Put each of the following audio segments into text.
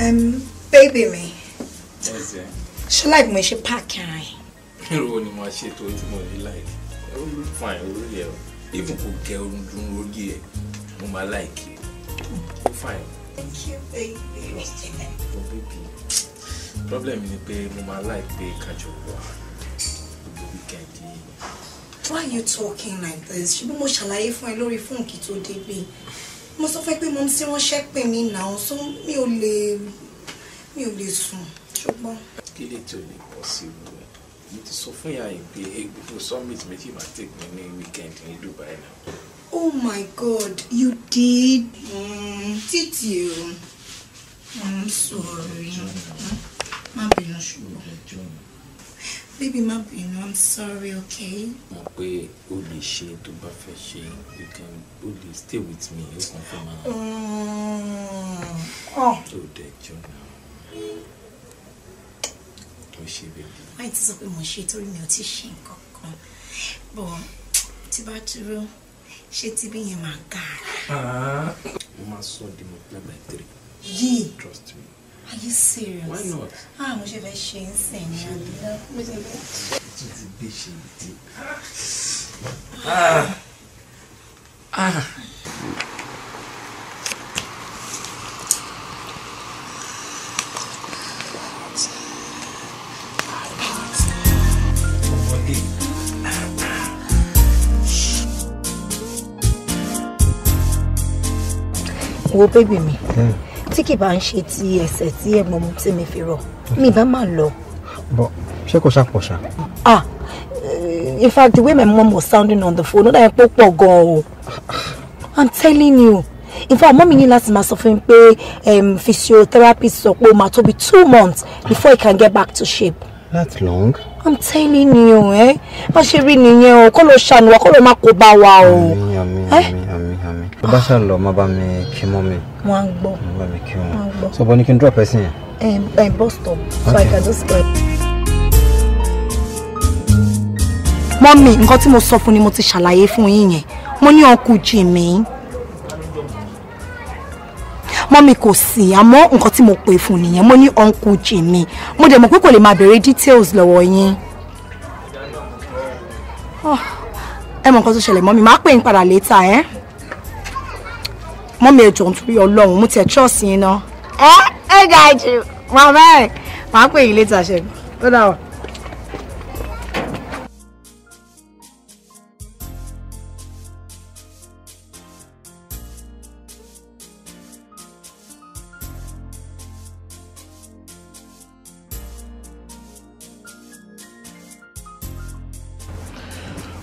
Baby me. Yes, yeah. She like me, she pack kind. You only want shit to it like. Oh, look fine, really. Even could get on road I like you. Fine. Thank you, baby. Oh, baby. Problem in the pay, Mama like pay catch up the weekend. Why are you talking like this? She be mo ṣàlàyé fún ẹ lórí phone kí tó dé bí. Mo sọ fẹ́ pé mom sí wọ́n check pé mi now, so mi ò lè sùn. Ṣùgbọ́n Kí lè tó lè possible. Mo ti sọ fún ya pé before summit méjì máa take me ní weekend ní Dubai now. oh my God, you did? Did you? I'm sorry. Ma bínú ṣùgbọ́n. Baby, ma bínú, I'm sorry, okay? Mo pé o lè ṣe tó bá fẹ́ ṣe, you can only stay with me, you can come out. Oh, dẹ̀ jọ now. O ṣe baby. Why ti sọ pé mo ṣe torí mi ò ti ṣe nǹkan kan. But tí bá dúró, ṣé tí bí yẹn máa ga? Mo máa sọ di multiply by 3. Yee. Trust me. Are you serious? Why not? Mo ṣe fẹ́ ṣe ń sìn ní àbí. Mo ṣe fẹ́. Tún ti gbé ṣe ìdí. Wo baby mi. Tí kì bá ń ṣe ti ẹsẹ̀ tí ẹ mọ̀ mú tí mi fi rọ̀. Mi bá máa lọ. But ṣé kò ṣàpọ̀ṣà? In fact, the way my mom was sounding on the phone, not that pọ̀ gan o. I'm telling you. In fact, mommy ní láti máa sọ fún pé physiotherapist sọ pé ó máa tó bí 2 months before he can get back to shape. That's long. I'm telling you, má ṣe rí nìyẹn o, kó lọ ṣàánú wa, kó lọ má kó bá wa o. Àmín. Bá ṣá lọ má bá mi kí mọ́ mi. Wọ́n á gbọ́. Má bá mi kí wọn. So bọ́ ní kí n drop ẹ sí yẹn. Bus stop. So I can just go. Mommy, nǹkan tí mo sọ fún ni mo ti ṣàlàyé fún yín yẹn. Mo ní Uncle Jimmy. Mommy kò sí, àmọ́ nǹkan tí mo pè fún nìyẹn. Mo ní Uncle Jimmy. Mo dẹ̀ mọ̀ pé kò lè máa bèrè details lọ́wọ́ yín. Ẹ mọ̀ nǹkan tó ṣẹlẹ̀ mommy, máa pè yín padà later, Mommy ẹ jọ̀ọ́ nítorí Ọlọ́run, mo tiẹ̀ trust yín ná. Ẹ ga jù. Mama ẹ, máa pè yín later ṣe. Ó dà wá.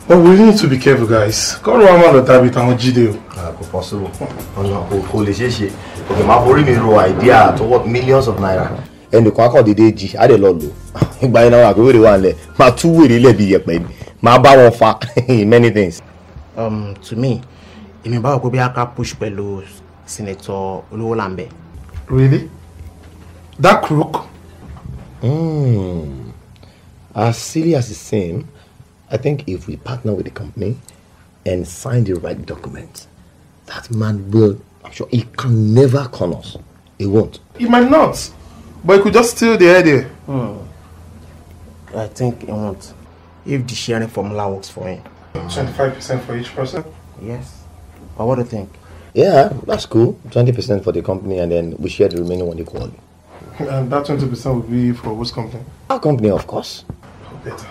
But we need to be careful, guys. Come on, man, that bit on Gideo. Possible. Okay, my worry me raw idea to what millions of naira. And the quack of the day, I did lot low. By now, I go really one leg. My 2 will let be yet, baby. My bow of fat many things. To me, in about go be a push below Senator Oluolambe. Really? That crook? As silly as it seems, I think if we partner with the company and sign the right documents, that man will, I'm sure he can never con us. He won't. He might not. But he could just steal the idea. I think he won't. If the sharing formula works for him. 25% for each person? Yes. But what do you think? Yeah, that's cool. 20% for the company and then we share the remaining one equally. And that 20% will be for which company? Our company, of course. Better.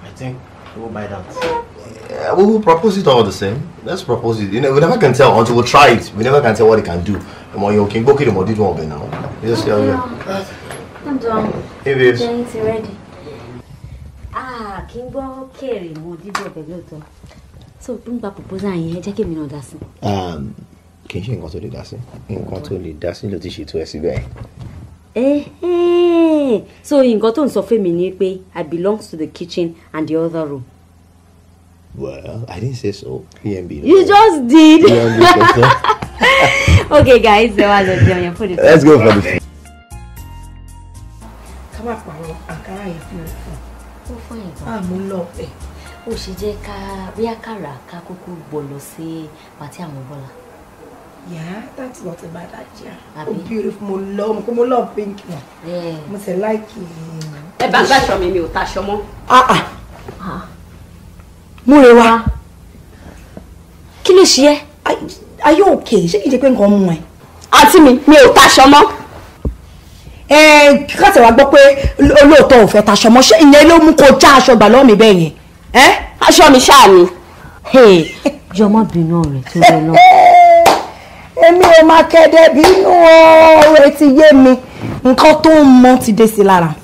I think we'll buy that. Yeah, we will propose it all the same. Let's propose it. You know, we never can tell until we try it. We never can tell what it can do. You can go kill them or do one now. You just see how you I'm done. Hey, babes. Jenny's ready. Kimbo Kerry, more dido beloto. So, bring back proposal and check him in Odassi. Can you go to the Dassi? In control the Dassi, the tissue to SBI. So in Goton Sofe Minipe, I belongs to the kitchen and the other room. Well, I didn't say so. PMB. You just did. Okay, guys, let's go for the. Come up, Ankara, if you mo lọ pẹ. Ó ṣe jẹ́ ká bí àkàrà ká kúkú gbọ́ lọ sí pàtí àwọn Bọ́lá. Yeah, that's not a bad idea. Oh, beautiful. Mo love pink. Yeah. Mo say like it. Ẹ bá gbàṣọ mi ò taṣọ mọ́. Múrewá. Kí ló ṣe ẹ́? Are you okay? Ṣé kìí ṣe pé nǹkan mú ẹ? Àǹtí mi ò taṣọ mọ́. Kíkọ́ tẹ̀ wá gbọ́ pé olóòótọ́ ò fẹ́ taṣọ mọ́. Ṣé ìyẹn ló mú kó já aṣọ gbà lọ́wọ́ mi bẹ́ẹ̀ yẹn? Aṣọ mi ṣáà ni. Jọ̀ọ́ má bínú ọ̀rẹ́ tó lọ lọ. Èmi ò máa kẹ́dẹ́ bínú ọ̀rẹ́ ti yé mi. Nǹkan tó ń mọ́ ti dé sí lára.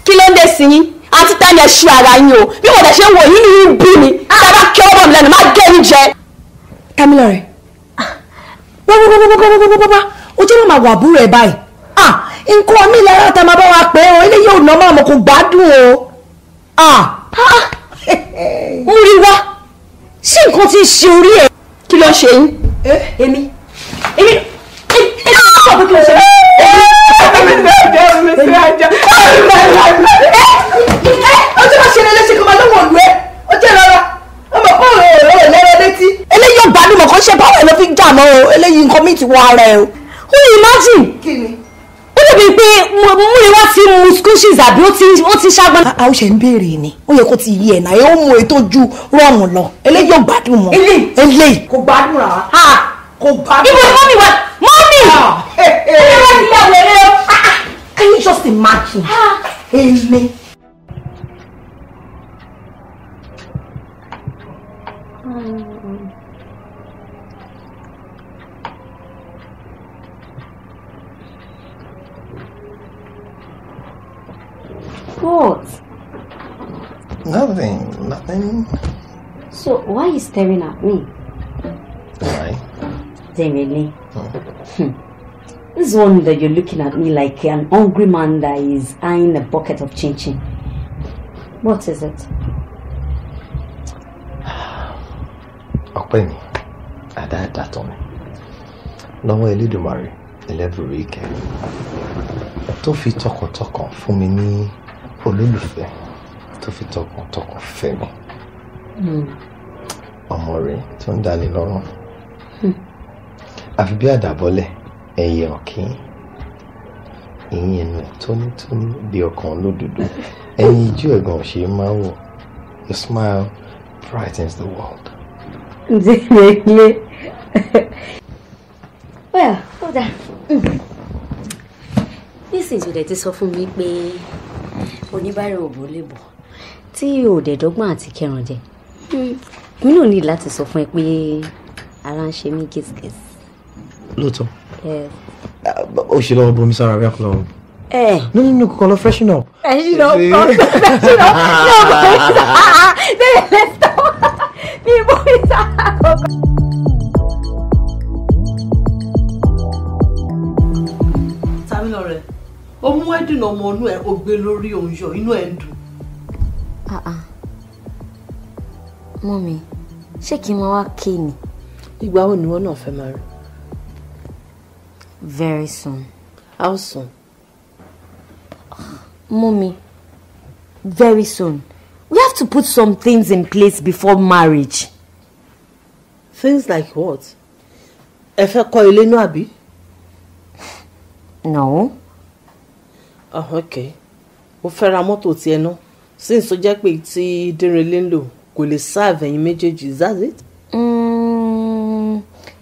Kí ló ń dé sí yín? Àǹtí Tẹ́mi ẹ ṣú ara yín o. Bí mo dẹ̀ ṣe ń wò yín ní bí mi. Sábà kí ọmọ mi lẹ́nu máa gé mi jẹ. Tamilore. Bá. O jẹ́ máa wà búrò ẹ̀ báyìí. Nǹkan mi lára ta máa bá wa pé o. Eléyìí ò ná máa mọ̀ kó gbádùn o. Múrewá. Ṣé nǹkan ti ṣe orí ẹ̀? Kí ló ń ṣe yín? Èmi sọ pé kí ló ṣe yín? Ọjọ́ máa ṣe lẹ́lẹ́ṣẹ̀ kọ́ máa lọ́wọ́ ọ̀lú ẹ̀. Ó jẹ́ rárá. Ọmọ kọ́ ọ̀rọ̀ lẹ́rọ létí. Eléyìí ò gbádùn mọ̀ kó ṣe báwo ló fi ń jà mọ́ o. Eléyìí nǹkan mi ti wọ ara ẹ o. Ó ní imagine. Kí ni? Ó lè bí pé Múrewá ti mu squishes àbí ó ti ṣàgbọ́n. A ó ṣe ń béèrè ni. Ó yẹ kó ti yí ẹ̀ náà. Ó mú ètò ju rọrùn lọ. Eléyìí ò gbádùn mọ́. Eléyìí kò gbádùn rárá. Kò gbádùn. Ibo ni mọ́mì wà? Mọ́mì! Múrewá ti yà wẹ̀rẹ̀ o. Can you just imagine? Èmi. What? Nothing. So why are you staring at me? Why? Really? This one that you're looking at me like an hungry man that is eyeing a bucket of chin-chin. What is it? Ọpẹ́ mi, àdáàdàtọ̀ mi. Lọ́wọ́ Elédùmarè, ẹlẹ́bùrú ìkẹ́. Tó fi tọkàntọkàn fún mi ní olólùfẹ́. Tó fi tọkàntọkàn fẹ́ mi. Ọmọ rẹ̀ tó ń dání lọ́rùn. Àfi bí àdàbọ́lẹ̀, ẹyẹ ọ̀kín. Ìyìn ẹnu tónítóní bí ọkàn lódodo. Ẹyin ijú ẹ̀gàn ṣe máa wọ̀. Your smile brightens the world. Really? Well, hold on. This is what sọ fún mi pé oníbàárà òbò lè bọ̀ tí ò dẹ̀ dọ́gbọ́n àti kẹrùn jẹ. Mi náà ní láti sọ fún ẹ pé ara ń ṣe mí gẹ́sìgẹ́sì. Lóòótọ́. Ó ṣe lọ́wọ́ bomi sára rẹ̀ kọ́ lọ́wọ́. No, kò lọ freshen up. Freshen up. No, let's stop. Tamilore, ó mú ẹ̀dùn ọmọ inú ẹ̀ ó gbé lórí òun yọ inú ẹ̀ ń dùn. Mọ́mí, ṣé kí n máa wá ké ni? Ìgbà wo ni wọ́n náà fẹ́ máa rí? Very soon. How soon? Mọ́mí, very soon. We have to put some things in place before marriage. Things like what? Ẹ fẹ́ kọ́ ilé náà àbí? No. Okay. Mo fẹ́ ra mọ́tò tiẹ̀ náà. Since ó jẹ́ pé tí Dérelé ń lò kò lè serve ẹ̀yin méjèèjì, is that it?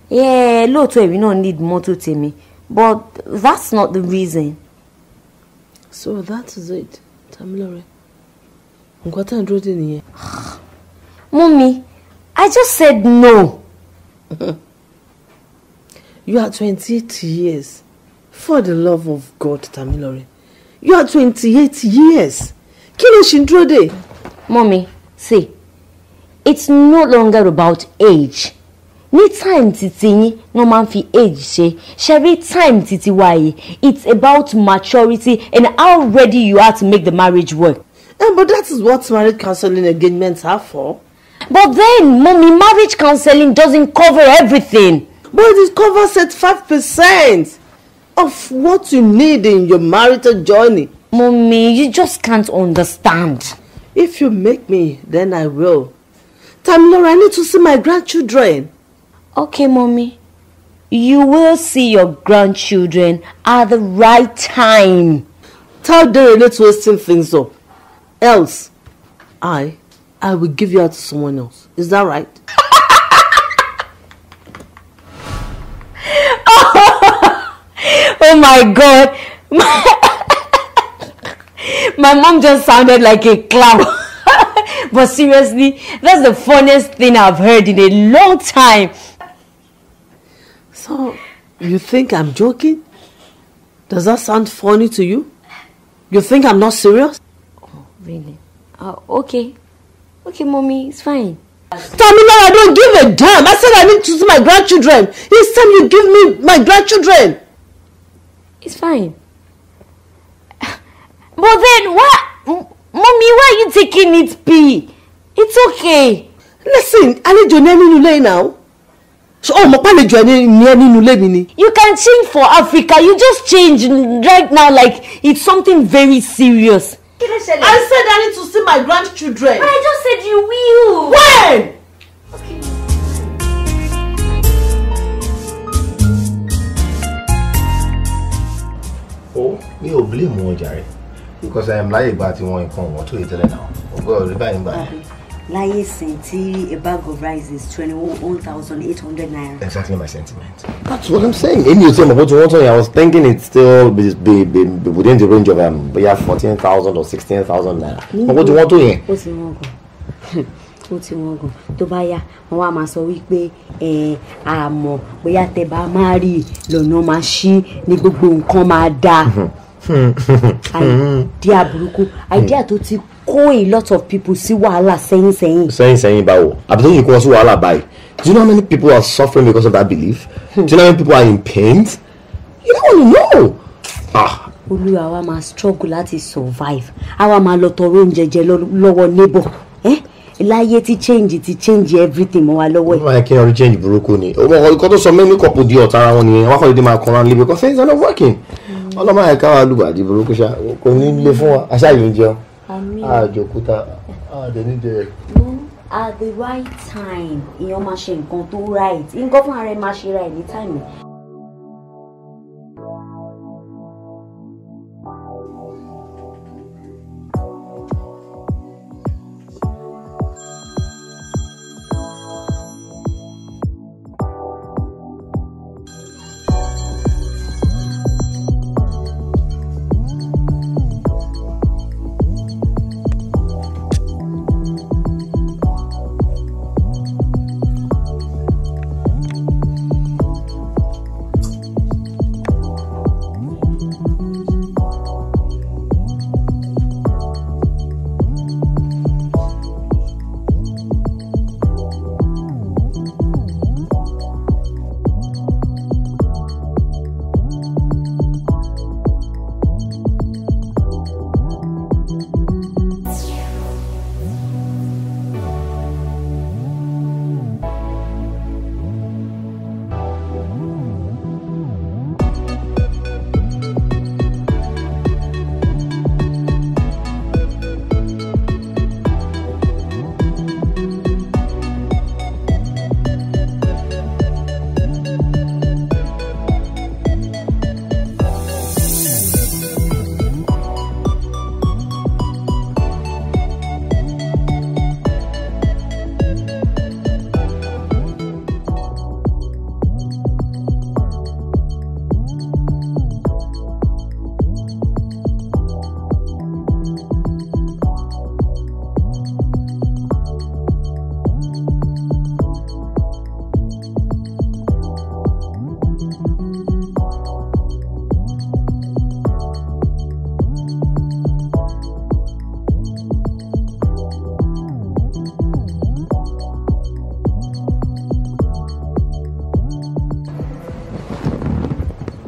Yeah, lóòótọ́ èmi náà need mọ́tò tèmi, but that's not the reason. So that is it, Tamilore. Nǹkan tá à ń dúró dè nìyẹn. Mummy, I just said no. You are 28 years. For the love of God, Tamilore. You are 28 years. Kí ló ṣì ń dúró dè? Mummy, see, it's no longer about age. Ní time titi yín no man fi age ṣe. Ṣebí time titi wa yìí, it's about maturity and how ready you are to make the marriage work. But that is what marriage counseling engagements are for. But then, Mommy, marriage counseling doesn't cover everything. But it covers 75% of what you need in your marital journey. Mommy, you just can't understand. If you make me, then I will. Tamilore, I need to see my grandchildren. Okay, mommy. You will see your grandchildren at the right time. Tell Dere not wasting things up. Else, I will give you out to someone else. Is that right? Oh my God. My mom just sounded like a clown. But seriously, that's the funniest thing I've heard in a long time. So, you think I'm joking? Does that sound funny to you? You think I'm not serious? Oh, really? Okay. Okay, mommy, it's fine. Tamina, I don't give a damn. I said I need to see my grandchildren. It's time you give me my grandchildren. It's fine. But then, what? Mommy, why are you taking it P? It's okay. Listen, I need your name in Nule now. So, you can change for Africa. You just change right now like it's something very serious. I said I need to see my grandchildren. I just said you will. When? Okay. Oh, mi ò blame wọn jàre. Because I am láyé ìgbà tí wọ́n nǹkan wọ́n tó ìtẹ́lẹ̀ náà. Ọgbọ́n orí báyìí gbà yẹn. Láyé sìn tí a bag of rice is 21,800 naira. Exactly my sentiment. That's what I'm saying. Amy, you say about what I was thinking it's still be within the range of 14,000 or 16,000 naira. But what do you want to hear? Ó ti wọ́n gan. Ó ti wọ́n gan. Tó bá yá, wọ́n wá máa sọ wípé àmọ́ bóyá tẹ́ bá máa rí lọ́nà máa ṣí ní gbogbo nǹkan máa dáa. Idea burúkú. Idea tó ti kó a lot of people sí wàhálà sẹ́yìn báwo. Àbí tó yẹ kó wọ́n sí wàhálà báyìí. Do you know how many people are suffering because of that belief? Do you know how many people are in pain? You don't know. Olúwa wa máa struggle láti survive. Àwa máa lọ tọrọ oúnjẹ jẹ lọ́wọ́ neighbor. Láyé ti change everything mọ́ wa lọ́wọ́. Wọ́n máa kí ọ̀rọ̀ change burúkú ni. Ìkọ́ tó sọ many couple di ọ̀tá ara wọn nìyẹn. Wọ́n kọ́ ìdí máa kọ́ra níbi because things are not working. Ọlọ́mọ àyíká wa lùgbàdì burúkú ṣá. Kò ní lè fún wa. Aṣáájú ń jẹun. Àjòkúta. Àdẹ̀níjẹ. At the right time, èèyàn máa ṣe nǹkan tó right. Nǹkan fún ara ẹ máa ṣe right ní time.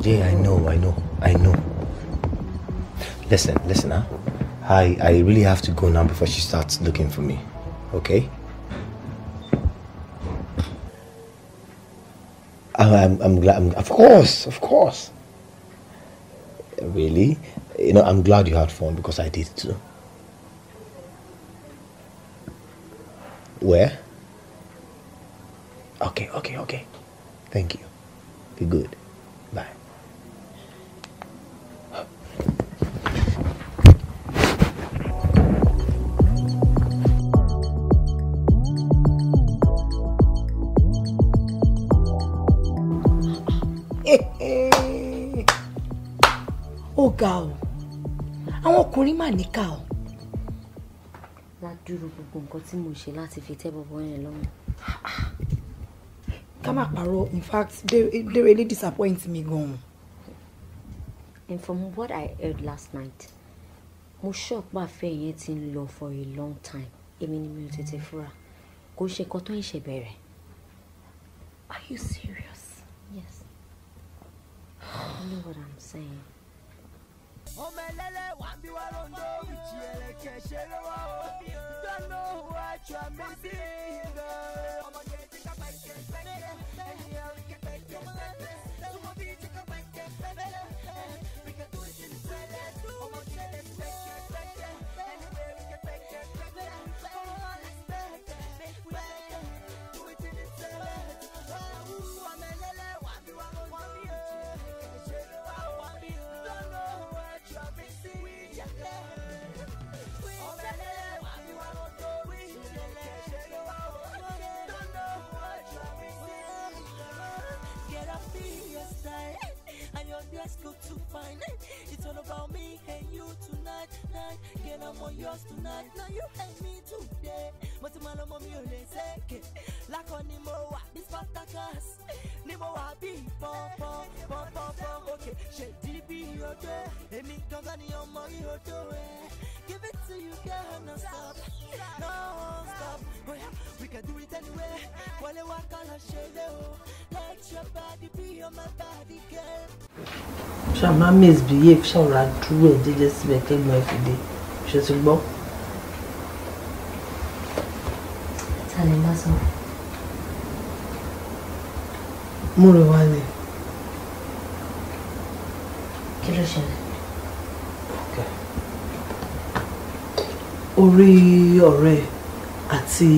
Yeah, I know. Listen, huh? I really have to go now before she starts looking for me. Okay? I'm glad. Of course. Really? I'm glad you had fun because I did too. Where? Okay. Thank you. Be good. Bye. Ó ga o. Àwọn ọkùnrin mà níkà o. Ládùúrú gbogbo nǹkan tí mo ṣe láti fi tẹ́ bọ̀bọ̀ yẹn lọ́rùn. Ká má parọ́, in fact, they really disappoint me gan. And from what I heard last night, mo shock pa fẹ́ yẹn ti ń lọ for a long time. Èmi ni mi ò tètè fura. Kò ṣe nǹkan tó ń ṣe bẹ̀rẹ̀. Are you serious? Yes. I know what I'm saying. Don't know what you're missing, girl. Let's go to find it. It's all about me and you tonight, night. Get I'm on yours tonight. Now you and me today. But tomorrow mommy only say like on Nimo, this Spartacus. Nimo happy, pom. Okay, she DB your day. Let me come on your money your door. Give it to you, girl, no stop. No stop. Oh yeah, we can do it anyway. While you walk on a shadow. Let your body be on my body, girl. Ṣàmá misbehave ṣàwòrán dúró ẹ̀ jẹ́jẹ́ síbẹ̀ kẹ́gbọ́n ẹ̀ fìdí ṣe ti gbọ́. Ta lè bá sọ. Múre wálé. Kí ló ṣẹlẹ̀? Orí ọ̀rẹ́ àti.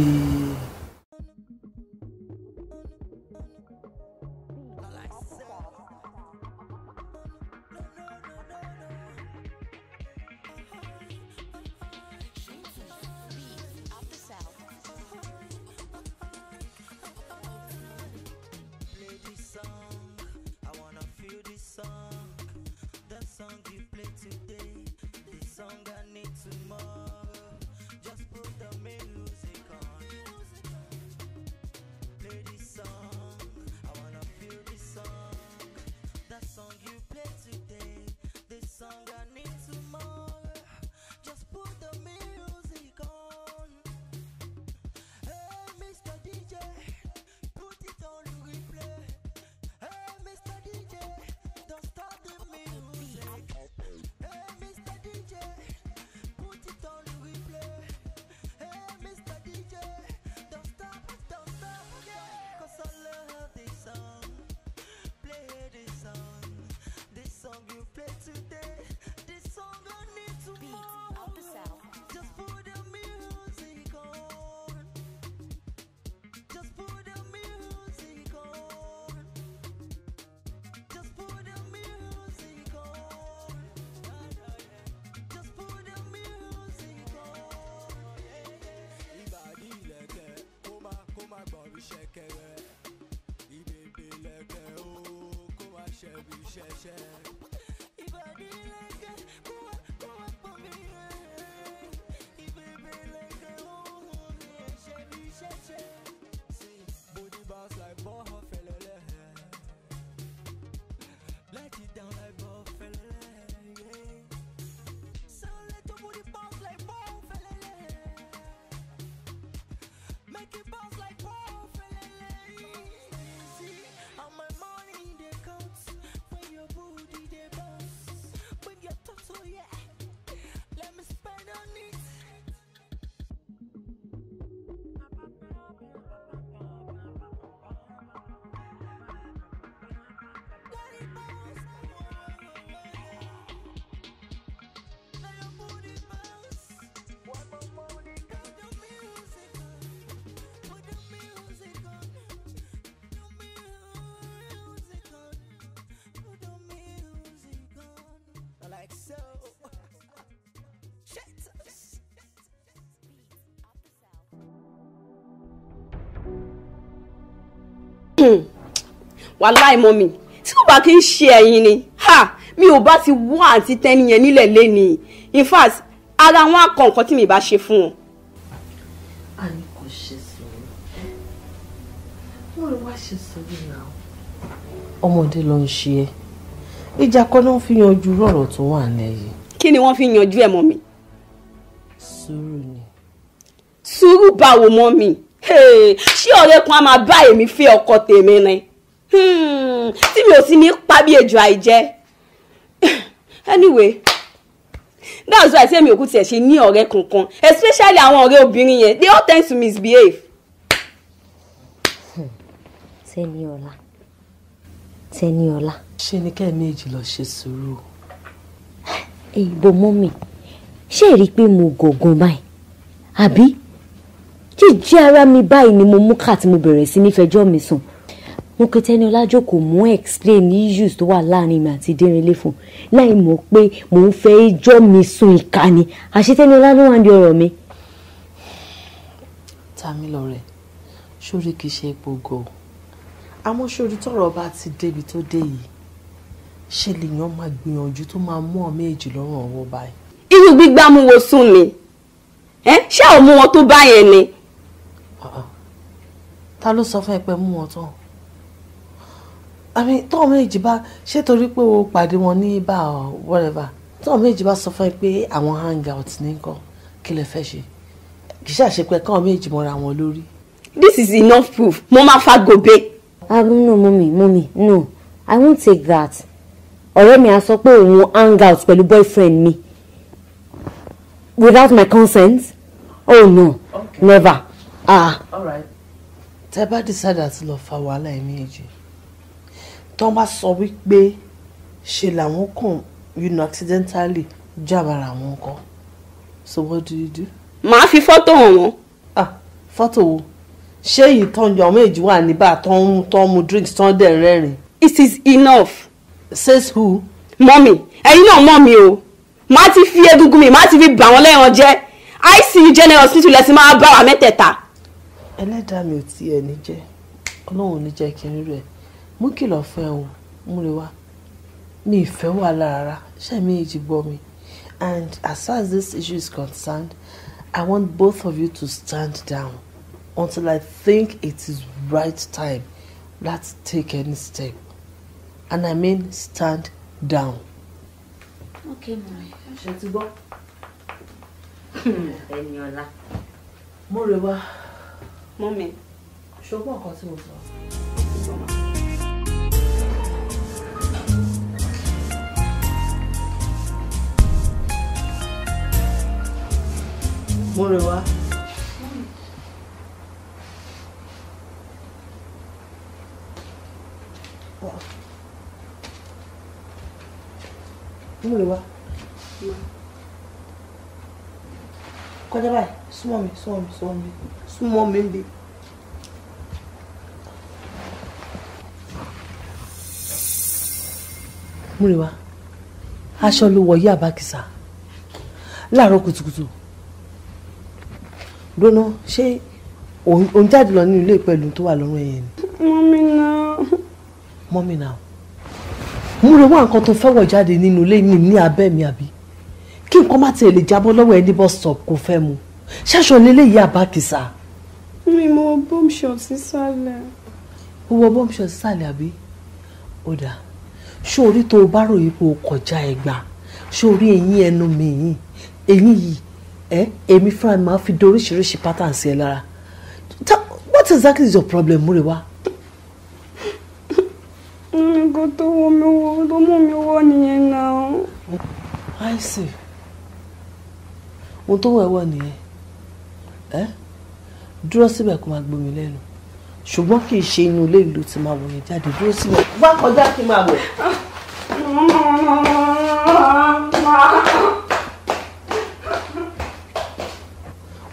wàláì mọ́mì tí kò bá kí ń ṣe ẹ̀yin ni mi ò bá ti wọ́ àǹtí Tẹ́ni yẹn nílẹ̀ lẹ́ni in fact ara wọn akọ nǹkan tí mi bá ṣe fún wọn. a ní kò ṣe sọ̀rọ̀ wọ́n lè wá ṣe sọ̀rọ̀ náà. ọmọdé ló ń ṣe ẹ́ ìjà kan náà fi yanjú ọ̀rọ̀ tó wà lẹ́yìn. kí ni wọ́n fi yanjú ẹ̀ mọ́mì. sùúrù ni. sùúrù báwo mọ́mì ṣé ọ̀rẹ́ kan á máa bá èmi fẹ́ ọkọ tèmi ni tí mi ò sì ní pa bí ejò àìjẹ́. Anyway, that's why I say mi ò kú tiẹ̀ ṣe ní ọ̀rẹ́ kankan, especially àwọn ọ̀rẹ́ obìnrin yẹn, they all tend to misbehave. Tẹ́níọlá. Ṣé ní kẹ́ méjì lọ ṣe sùúrù? Ìbò mọ́mì, ṣé ẹ rí i pé mo gọ̀gàn báyìí? Àbí? Jíjẹ́ ara mi báyìí ni mo mú kà tí mo bẹ̀rẹ̀ sí ní fẹjọ́ mi sùn. Mo pe Tẹ́níọlá jókòó mú explain issues tó wà láàrin mi àti Dérelé fún láì mọ̀ pé mò ń fẹ́ ẹjọ́ mi sùn ìkànnì àṣé Tẹ́níọlá ló wà ní ọ̀rọ̀ mi. Tàmílọ́rẹ̀, sórí kìí ṣe epo go. Àmọ́ sórí tọ́rọ̀ bá ti débi tó dé yìí, ṣe lèèyàn máa gbìyànjú tó máa mú ọ méjì lọ́rùn ọwọ́ báyìí. Irú gbígbámú wo sùn ni? Ṣé ò mú wọn tó bá yẹn ni? Ta ló sọ fún ẹ pé mú wọn tán? Àmì tọ́ọ̀ méjì bá ṣé torí pé o pàdé wọn ní bá ọ whatever, tọ́ọ̀ méjì bá sọ fún ẹ pé àwọn hangout ní nǹkan kí lè fẹ́ ṣe, kì í ṣàṣepẹ́ káwọn méjì mọ́ra wọn lórí. This is enough proof. Mo máa fa gòbé. No, mommy, no, I won't take that. Ọ̀rẹ́ mi á sọ pé òun hangout pẹ̀lú boyfriend mi without my consent? Oh no, okay. Never. All right. Tẹ́ bá decide àti lọ fa wàhálà ẹ̀ méjì. Tọ́ bá sọ wípé ṣe làwọn kàn accidentally jábàrà wọn kọ́. So what do you do? Màá fi fọ́tò hàn wọ́n. Fọ́tò wo? Ṣé ìtọ́jú ọmọ èjì wà níbà tó ń mu drinks tó ń dẹ̀ rẹ́rìn? It is enough. Says who? Mọ́mì, ẹ̀yin náà mọ̀ mi o. Màá ti fi egungun mi, màá ti fi bà wọ́n lẹ́yìn jẹ́. ICU General Hospital lẹ́sìn máa bá wa mẹ́tẹ̀ẹ̀ta. Ẹlẹ́dàá mi ò tiẹ̀ ní jẹ́. Ọlọ́run ò ní jẹ́ kí n rí rẹ̀. Mú kìlọ̀ fún ẹ o, Múrewá. Mi ìfẹ́ wà lára, ṣé méjì gbọ́ mi. And as far as this issue is concerned, I want both of you to stand down until I think it is right time. Let's take any step. And I mean stand down. Okay, Mommy. Ṣé ti gbọ́? Tẹ́níọlá. Múrewá. Mommy. Ṣùgbọ́n nǹkan tí mo sọ. Múrewá. Múrewá. Kọjá báyìí, súnmọ́ mi ń bí. Múrewá, aṣọ ló wọ̀ yí àbákísà láàárọ̀ kùtùkùtù. Dóná, ṣé òun jáde lọ nínú ilé pẹ̀lú tó wà lọ́rùn ẹ̀yẹn ni? Mọ́mí náà. Múrewá, nǹkan tó fẹ́ wọ̀ jáde nínú ilé mi ní abẹ́ mi àbí? Kí nǹkan má tiẹ̀ lè jábọ́ lọ́wọ́ ẹ ní bus stop kò fẹ́ mu. Ṣáṣọ lélẹ̀ yí àbákísà. Mi mo wọ bomb shot sísàlẹ̀. Ó wọ bomb shot sísàlẹ̀ àbí? Ó dáa. Ṣé orí tó o bá ròyìn pé o kọjá ẹgbà? Ṣé orí eyín ẹnu mi yìí? Eyín yìí, èmi fúnra mi máa fi doríṣiríṣi pattern sí ẹ lára. What exactly is your problem, Múrewá? Nǹkan tó mú mi wọ́ nìyẹn náà. I see. Ohun tó wọ̀ ẹ̀wọ̀ nìyẹn. Dúró síbẹ̀ kó máa gbomi lẹ́nu. Ṣùgbọ́n kì í ṣe inú ilé ìlú tí máa wọ̀ yẹn jáde. Dúró síbẹ̀. Wá kọjá kí n máa wọ̀.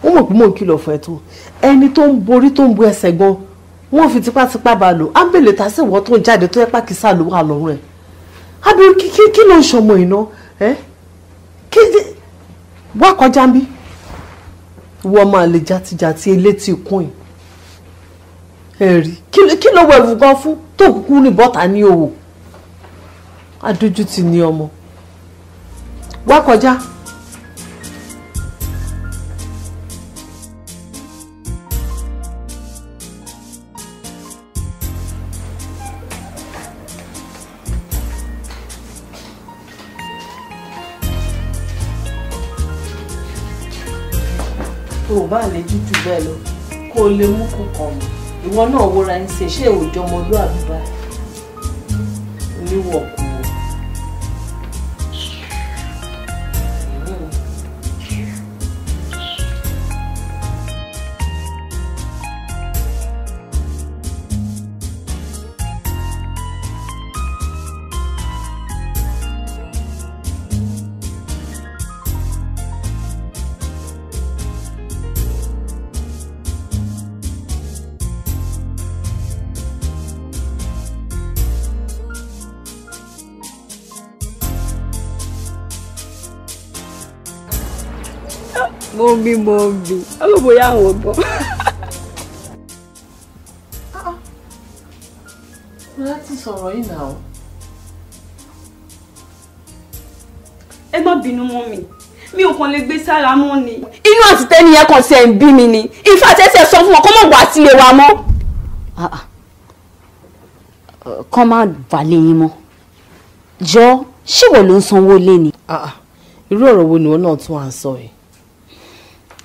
Wọ́n mọ̀ pé mò ń kìlọ̀ fún ẹ tó. Ẹni tó ń borí tó ń bu ẹsẹ̀ gan, wọ́n fi tipátipá bá lò. Ábẹ̀lẹ̀ ta sí ìwọ tó ń jáde tó yẹ pàkísà ló wà lọ́rùn ẹ̀. Ábẹ̀lẹ̀ kí ló ń ṣọmọ iná? Wá kọjá ń bí. Wọ́n máa lè játijàti elétí ikún yìí. Ẹ̀rí kí ló wọ ẹ̀wù gan fún? tó kúkú ní bọ́tà ní òwò adójútì ní ọmọ wá kọjá. tó o bá lè jújù bẹ́ẹ̀ lọ kó o lè mú kó kàn mọ́ ìwọ náà wúra ń ṣe ṣé òòjọ́ ọmọlúwàbí báyìí oníwọ̀ kú o. Mommy. Hello, boy, I won't go. Láti sọ̀rọ̀ yìí náà. Ẹ má bínú mọ́ mi. Mi ò kàn lè gbé sára mọ́ ni. Inú àti tẹ́ni yẹn kàn ṣe ń bí mi ni. In fact, ẹ sọ fún wọn kó má wá sílé wa mọ́. Kọ́ má wà léyìn mọ́. Jọ, ṣé wọ́n ló ń sanwó lé ni? Irú ọ̀rọ̀ wo ni wọ́n náà tún wà ń sọ yìí?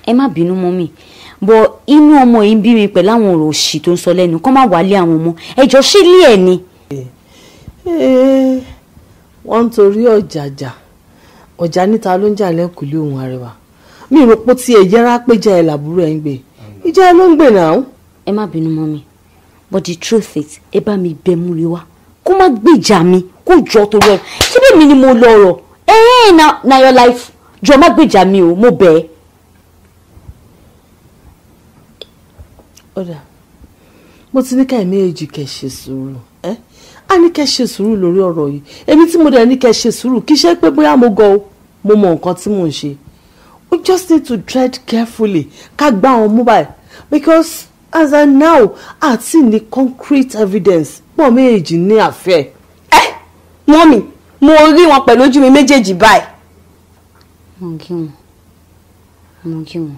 Ẹ má bínú mọ́ mi. Bọ̀ inú ọmọ yìí ń bí mi pẹ̀lú àwọn ọ̀rọ̀ òṣì tó ń sọ lẹ́nu. Kọ́ má wà lé àwọn ọmọ. Ẹjọ́ ṣé ilé ẹ̀ ni? Wọ́n ń torí ọjà níta ló ń jà lẹ́kùlé ohun arẹwà. Mi rò pé tí ẹ yẹra pé jẹ́ ẹ làbúrò ẹ̀ ń gbé. Ìjà ẹ ló ń gbé náà. Ẹ má bínú mọ́ mi. But the truth is, ẹ bá mi bẹ̀ mú rí wá. Kó má gbèjà mi, kó jọ torí ọ̀rọ̀. Ṣé bí mi ni mo lọ ọ̀rọ̀? Na your life. Jọ má gbèjà mi o, mo bẹ̀ ẹ́. Ọ̀dà, mo ti ní ká ẹ̀mí èjì kẹ́ ṣe sùúrù. A ní kẹ́ ṣe sùúrù lórí ọ̀rọ̀ yìí. Èmi tí mo dẹ̀ ní kẹ́ ṣe sùúrù kì í ṣe pé bóyá mo gọ̀ o, mo mọ nǹkan tí mò ń ṣe. We just need to tread carefully ká gbá àwọn mobile because as I now àti ní concrete evidence pọ̀ méjì ní àfẹ́. Mọ́mì, mo rí wọn pẹ̀lú ojú mi méjèèjì báyìí. Mo kí wọn.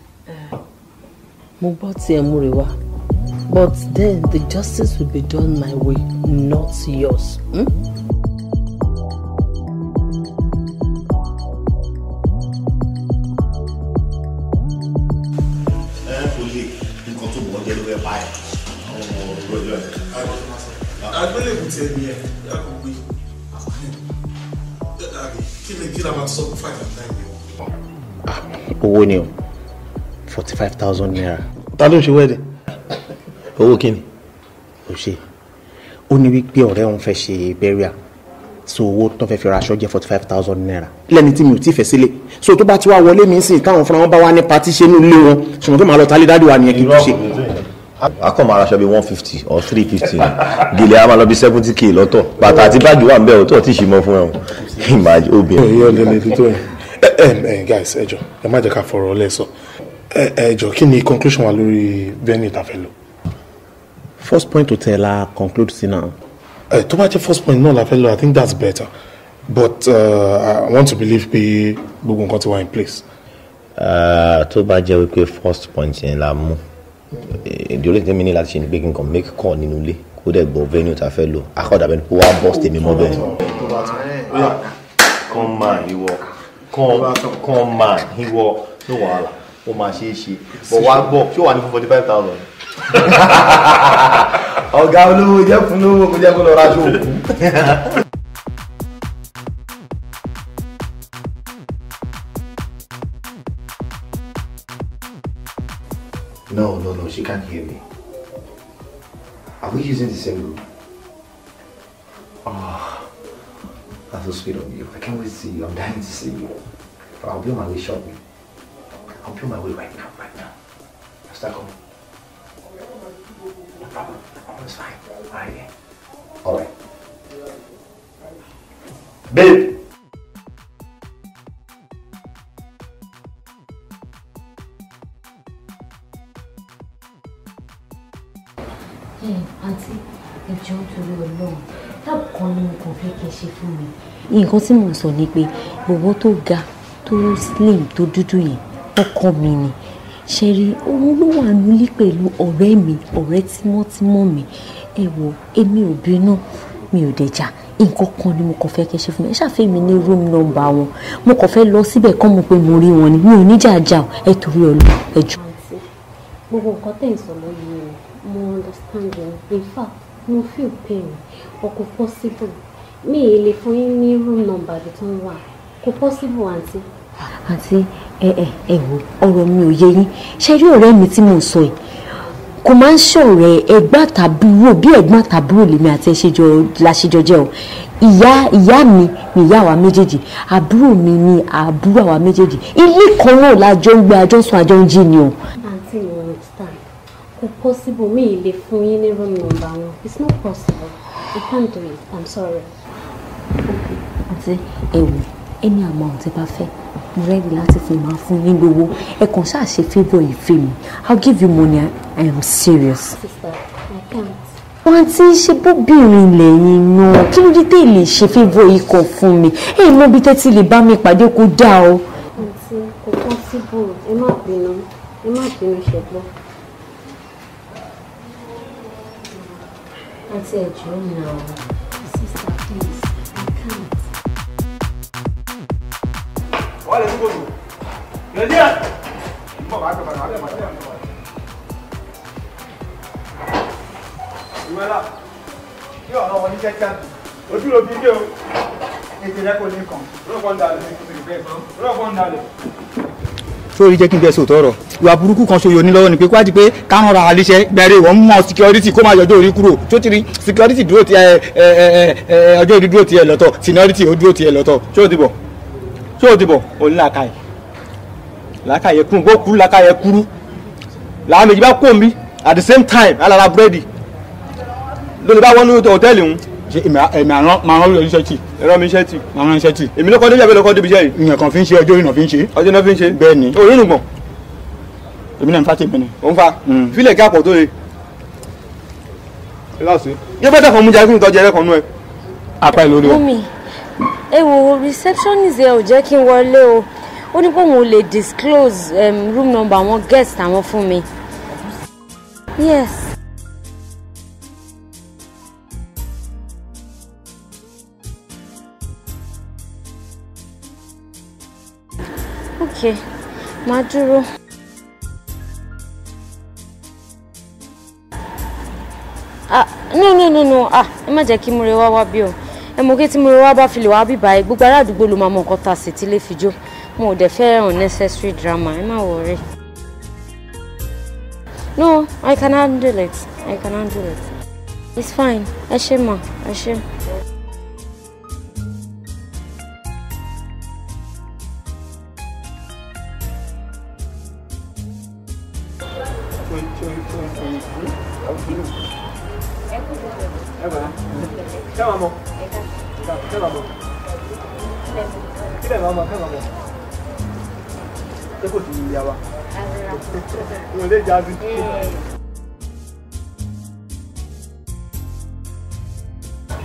Mo gbọ́ tí ẹ múre wá. But then the justice will be done my way, not yours. Owó ni o 45,000 naira. Ta ló ṣe wedding? Owó kíni? Ó ṣe. Ó ní wípé ọ̀rẹ́ òun fẹ́ ṣe burial. So owó tó fẹ́ fi ra aṣọ jẹ́ 45,000 naira. Lẹ́ni tí mi ò tí fẹ́ sílé. So tó bá ti wá wọlé mi sìn táwọn fúnra wọn bá wá ní party ṣe ní ilé wọn. Ṣùgbọ́n tó máa lọ tálé dádì wa nìyẹn kí n tó ṣe. Akọ̀ máa raṣọ bí 150 or 350. Gèlè a máa lọ bí 70k lọ́tọ̀. Bàtà àti báàgì wà ń bẹ̀ òtún ọ̀tí ìṣìmọ̀ fún ẹ̀wọ̀n. Ìmáàjì obìnrin. Guys, ẹ jọ̀ọ́, ẹ má jẹ́ ká fọ̀rọ̀ lẹ́sọ̀. Ẹ jọ̀ọ́, kí ni conclusion wa lórí venue tá fẹ́ lò? First point hotel la conclude sí náà. Tó bá jẹ́ first point náà la fẹ́ lò, I think that's better. But I want to believe pé gbogbo nǹkan ti wà in place. Tó bá jẹ́ wípé first point yẹn la mú. The only thing mi ní láti ṣe ni pé kí n kàn make call nínú ilé kó dẹ̀ gbọ́ venue tá fẹ́ lò. Akọ́dà bẹ́ẹ̀ ni kó wá bọ́ tèmi mọ́ bẹ́ẹ̀. Come man, ìwọ. Come man, ìwọ. No wàhálà. Ó máa ṣe é ṣe. But wá gbọ́, ṣé wà ní fún 45,000? Ọ̀gá olówó jẹ́ fún lówó kó jẹ́ kó lọ rájò òkú. No, she can't hear me. Are we using the same room? Oh, that's so sweet of you. I can't wait to see you. I'm dying to see you. I'll be on my way shopping. I'll be on my way right now. Start coming. No problem. It's fine. All right. Babe. Auntie, ẹ jọ̀ọ́ torí Ọlọ́run. kan ni mo kàn fẹ́ kẹ́ ṣe fún mi. Nǹkan tí mò ń sọ ni pé gbogbo tó ga tó slim tó dúdú yẹn ọkọ mi ni. Ṣé rí òun ló wà nílé pẹ̀lú ọ̀rẹ́ mi ọ̀rẹ́ tímọ́tímọ́ mi. Ẹ wo èmi ò bínú mi ò dẹ̀ jà. Nǹkan kan ni mo kàn fẹ́ kẹ́ ṣe fún mi. Ẹ ṣàfihàn mi ní room number wọn. Mo kàn fẹ́ lọ síbẹ̀ kọ́ mo pé mo rí wọn ni mi ò ní jàjà ẹ torí Ọlọ́run ẹ jù. Gbogbo nǹkan tẹ̀ ń sọ lórí rẹ̀ mo understand you. In fact mo feel pain or kò possible mi ì lè fún yín ní room number bí tó ń wà kò possible àǹtí. Àǹtí ẹ wo ọ̀rọ̀ mi ò yé yín ṣe rí ọ̀rẹ́ mi tí mò ń sọ yìí kò máa ń ṣọ̀rẹ́ ẹ̀gbọ́n àtàbúrò bí ẹ̀gbọ́n àtàbúrò lèmi àti láṣẹjọ jẹ́ o ìyá mi ni ìyá wa méjèèjì àbúrò mi ni àbúrò àwa méjèèjì ilé kan náà lájọ ń gbé àjọ sùn àjọ ń jí ni o. àǹtí mi understand kò possible mi ì lè fún yín ní room number wọn it's not possible I can't do it I'm sorry. Àǹtí ẹ wò ẹni amount tẹ́ bá fẹ́ mo ready láti fi máa fún yín lówó ẹ kàn ṣáà ṣe favour ìfẹ́ mi I'll give you money I am serious. Sister I can't. wọ́n ti ṣe bóbìnrin lẹ́yìn náà kí ló dé tẹ́ lè ṣe favour yìí kan fún mi ẹ mọ bí tẹ́tí lè bá mi pàdé kó dáa o. àǹtí kò possible ẹ má bínú ṣẹgbọ́n. àǹtí ẹ jù ú nà ọ sister please I can't. wọ́n lè dúró lọ́díà mọ̀ bá gbọ́dọ̀ àlẹ́ màdé àmọ́ ìwẹ́lá kí ọ̀nà wọn ní kẹ́kẹ́ ojú ló bí ilé o ètò ìrẹ́kọ̀ọ́ ní kan rọ́pọ̀ ń dalẹ̀ sórí jẹ́ kí n bẹ́ẹ̀ sòtọ́ ọ̀rọ̀ ìwà burúkú kan ṣoyò ní lọ́wọ́ ni pé kwájú pé káwọn ra àlíṣẹ́ gbẹ̀rẹ̀ wọ́n mọ̀ security kó máa yọjọ́ orí kúrò tó ti rí security dúró ti ọjọ́ orí dúró ti ẹ̀ lọ́tọ̀ seniority ó dúró ti ẹ̀ lọ́tọ̀ ṣé o ti bọ̀ òní làákàyè kúrú bó kúrú làákàyè kúrú làwọn méjì bá kó mi at the same time alára búrẹ́dì lónìí bá wọ́n ní hòtẹ́ẹ̀lì ń ṣe èmi máa rán iṣẹ́ tì ẹ̀rọ mi iṣẹ́ tì máa rán iṣẹ́ tì èmi lọ́kọ́ débi àbẹ́lẹ́kọ́ débi iṣẹ́ yìí ìyẹn kan fi ń ṣe ọjọ́ ìrìnà fi ń ṣe ọjọ́ náà fi ń ṣe bẹ́ẹ̀ ni òórùn gbọ̀n èmi náà ń fa tèmi ni òun fa fílẹ̀ kí àpọ̀ tó le láti yẹ bẹ́ẹ̀ tẹ̀kọ̀ mú jẹ́ kí n tọ́jú ẹ̀rẹ́ kan nú ẹ apá ẹ̀ lórí o. mọ́mí ẹ wo receptionist ẹ ò jẹ́ kí n wọlé o ó ní pé òun ò lè disclose room number àwọn guest àwọn fún mi. yes. okay máa dúró. no ẹ má jẹ́ kí múre wá bí o ẹ mọ̀ kí tí múre wá bá fi lè wá bí báyìí gbogbo ará àdúgbò ló máa mọ nǹkan tá a sì ti lè fi jó mo ò dẹ̀ fẹ́ unnecessary drama ẹ má worry. no I can handle it it's fine ẹ ṣé mà ẹ ṣé.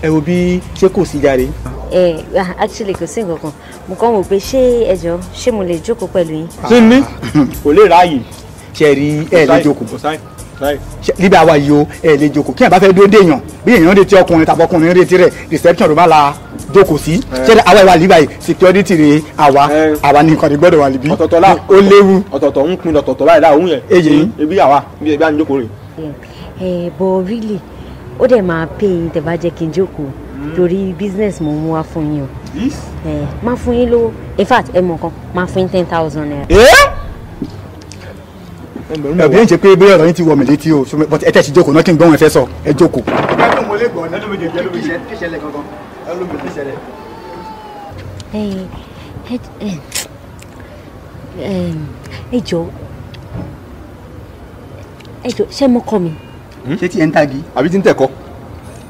ẹ wo bí ṣé kò sí jáde. actually kò sí nǹkan kan mo kàn wò pé ṣé ẹjọ́ ṣé mo lè jókòó pẹ̀lú yín. sí ní kò lè ráàyè ṣe rí ẹ lè jókòó níbi àwa yìí o ẹ lè jókòó kí ẹ bá fẹ́ dúró déèyàn bí èèyàn retí ọkùnrin tàbí ọkùnrin retí rẹ̀ reception ló bá la jókòó sí ṣé àwa ìwà líbà yìí security rè àwa ní nǹkan ní gbọ́dọ̀ wà níbí ọ̀tọ̀ọ̀tọ̀ la ó léwu ọ̀tọ̀ọ̀tọ̀ ń pin ọ̀tọ̀ọ̀tọ̀ báyìí láàrún yẹn èyí ebi àwa bí ẹgbẹ́ àníjókòó rè. but really ó dẹ̀ máa pè yín tẹ́ bá jẹ́ kí n jókòó torí business mo mú wá fún yín o máa fún yín lówó in fact ẹ mọ̀ kan máa fún yín 10,000 naira. ẹbí ẹ̀ ń ṣe pé bóyá ọ̀rọ̀ yín ti wọ̀ mí létí o but ẹ tẹ̀ sí jókòó náà kí n gbọ́ wọn ẹ fẹ́ sọ ẹ jókòó. ẹgbẹ́ mo lè gbọ́ ẹnu méje ẹlú méje kí ṣẹlẹ̀ gangan ẹlú méje kí ṣẹlẹ̀. ẹ jọ̀ọ́ ṣé mo kọ́ mi. ṣé tí ẹ ń tagi. àbí tí ń tẹ̀kọ́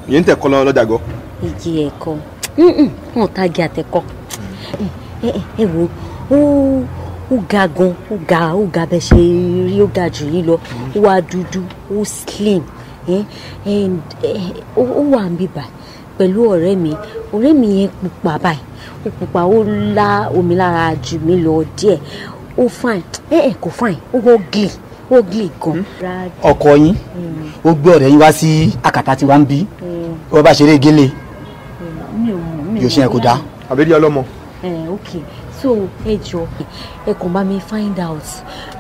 ìyẹn ń tẹ̀kọ́ lọ́jà gọ́. igi ẹ̀kọ́ wọn tagi àtẹ̀kọ́ ẹ wo ó ga gan ó ga bẹ́ẹ̀ ṣe rí ó ga jù yín lọ ó wá dúdú ó slim ó wà ń bíbà pẹ̀lú ọ̀rẹ́ mi yẹn pupa báyìí ó pupa ó lá omi lára jù mí lọ díẹ̀ ó fine kò fine ó ugly gan. ọkọ yín ó gbé ọ̀rẹ́ yín wá sí àkàtà tí wàá ń bí wọ́n bá ṣeré gélé yóò ṣe yẹn kò dá. àbẹ́dí ọlọ́mọ. ok so ẹ jọ ẹ kàn bá mi find out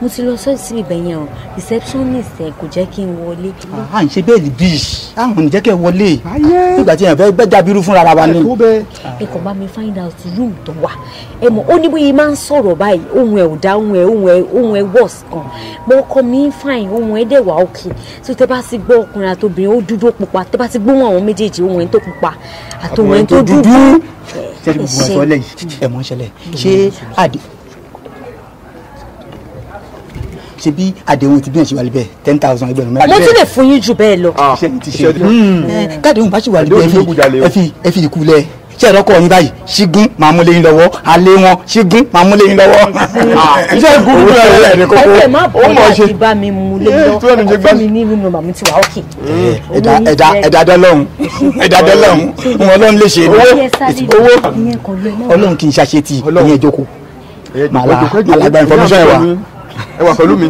mo ti lọ sọ́ọ̀sì ibẹ̀ yẹn o receptionist ẹ kò jẹ́ kí n wọlé. à ń ṣe bẹ́ẹ̀ ní bíi àwọn ò ní jẹ́ kẹ́ ẹ wọlé nígbà tí èèyàn fẹ́ gbẹ́ dàbírú fúnra wa ni. ẹ kàn bá mi find out room tó wà ẹ mọ̀ ó ní bóyá máa ń sọ̀rọ̀ báyìí ohun ẹ̀ ò dá ohun ẹ̀ worse kan mo ọkọ mi fine ohun ẹ̀ dẹ̀ wà okay so tẹ bá ti gbọ́ ọkùnrin àtobìnrin ó dúdú pupa tẹ bá ti gbóhùn àwọn méjèèjì ohun ẹ̀ tó pupa àtòhun ẹ̀ tó dúdú. ṣé gbogbo wọn sọ lẹ́yìn ẹ mọ̀ ń ṣẹlẹ̀ ṣé àdé ṣe bí àdéhùn ti bí ẹ̀ ṣe wà níbẹ̀ 10,000 ẹgbẹ̀rún mẹ́rin. mo tún lè fún yín jù bẹ́ẹ̀ lọ. káàdéhùn bá ṣì wà níbẹ̀ ẹ fi ìkú lẹ̀ ṣé ẹ̀rọ kọ́ ọ̀yin báyìí ṣígún máa mú léyìn lọ́wọ́ alẹ́ wọn ṣígún máa mú léyìn lọ́wọ́. iṣẹ́ ìgúrú rẹ̀ ní kókó ẹ má bọ̀ láti bá mi mú léyìn lọ́wọ́ ọkọ mi ní irú nọ́mbà mi ti wà ókè. ẹ̀dá dọ́lọ́hún wọn ọlọ́run lè ṣe owó ọlọ́run kì í ṣàṣetì ìyẹn ìjókòó màlágbá information ẹ̀ wà. ẹ wà pẹ̀lú mi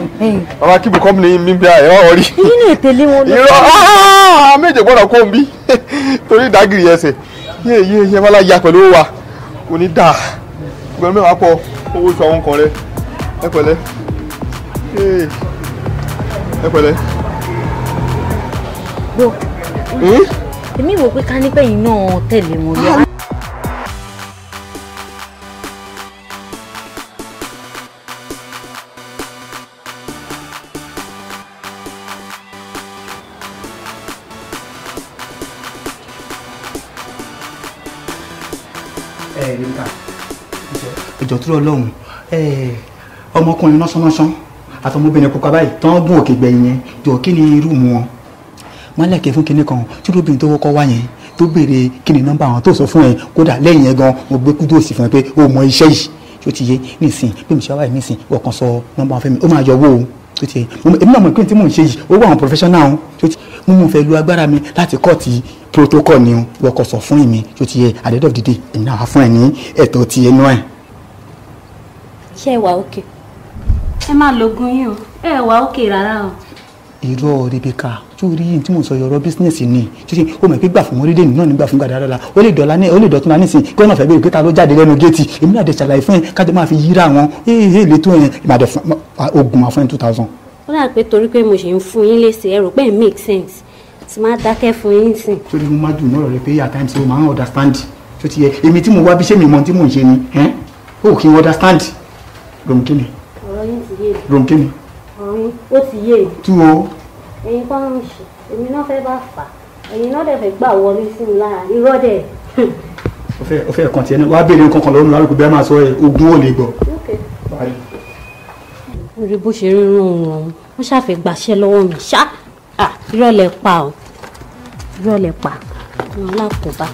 bàbá kíbi kọ́mìnì mi bí ẹ wá rí. yín ní ìtẹ̀lé wọn lọ. irọ́ méje gbọ́dọ̀ kó ń bí torí ìdágìrì ẹsẹ̀ yé wọ́n láyà pẹ̀lú wa kò ní dáa gbẹ̀rún mẹ́wàá pọ̀ owó oṣù àwọn nǹkan rẹ ẹ pẹ̀lẹ́ ẹ pẹ̀lẹ́. bó èmi wò pé ká ní pẹ́yìn náà tẹ̀lé wọn lọ. ìjọ tó lọ́hùn ọmọkùnrin nọ́sánnánsán àtọmọbìnrin pupa báyìí tán gún òkè gbẹ̀yìn yẹn jọ kí ni rúùmù wọn wọn lẹ́kẹ̀ẹ́ fún kinní kan tí lóbìnrin tó wọ́kọ́ wá yẹn tó béèrè kí ni nọ́mbà àwọn tó sọ fún ẹ kódà lẹ́yìn yẹn gan mo gbé kúdó sí fún ẹ pé o mọ iṣẹ́ yìí tó ti yé nísìn bí mo ṣe wáyé nísìn ọkàn sọ nọ́mbà wọn fẹ́ mi ó máa yọ owó o tó ti yé èmi náà mọ̀ pé tí mò ń ṣe yìí ó wà àwọn professional tó ti mo fẹ́ lu agbára mi láti kọ́ọ̀tì protocol ni wọ́n kọ sọ fún mi tó ti yé at the end of the day èmi náà wá fún ẹ ní ẹ̀tọ́ ti ẹnu ẹ̀. ṣé ẹ wà òkè ẹ má lògùn yín o ẹ wà òkè rárá o. irọ́ Rebecca tó rí yìí tí mo sọ yọrọ bísínẹ́sì ni tó ṣe ó mọ̀ pé gbà fún wọn lédè náà nígbà fún gbàdá dáadáa ó lè dọ̀la ní ó lè dọ̀tún lánìí sìn kí wọ́n náà fẹ́ bẹ́ẹ̀ pé ta ló jáde lẹ́nu géètì èmi náà dẹ̀ ṣàlàyé fún ẹ kájọ máa fi yíra wọn lè tó yẹn ìmàdẹ̀ ogun àfún ẹ 2,000. ó dà pé torí pé mo ṣe ń fún yín léṣe ẹ rò pé it make sense tí máa dákẹ́ fún yín sìn. torí mo máa dùn náà rẹ pé at times o máa ń understand tó ti yẹ èmi tí mo wá bí ṣé mi mọ tí mò ń ṣe ni ó kì í understand romkini. ọ̀rọ̀ yín ti yé mi. romkini. ọ̀rọ̀ yín ó ti yé mi. tú o. ẹ̀yin kọ́ ń ṣe èmi náà fẹ́ bá fà ẹ̀yin náà dẹ̀ fẹ́ gbà wọlé sí mi lára irọ́ dẹ̀. ó fẹ́ kàn tiẹ̀ náà wàá béèrè nǹkan kan lọ́rùn lárúkọ bẹ́ẹ̀ máa sọ ẹ̀ ogun ò lè gbọ́. orí bó ṣe rí rún wọn wọ́n ṣàfẹ́ gbàṣẹ́ lọ́wọ́ mi ṣá irọ́ lẹ pa ọ́ irọ́ lẹ pa wọn alákòóbá.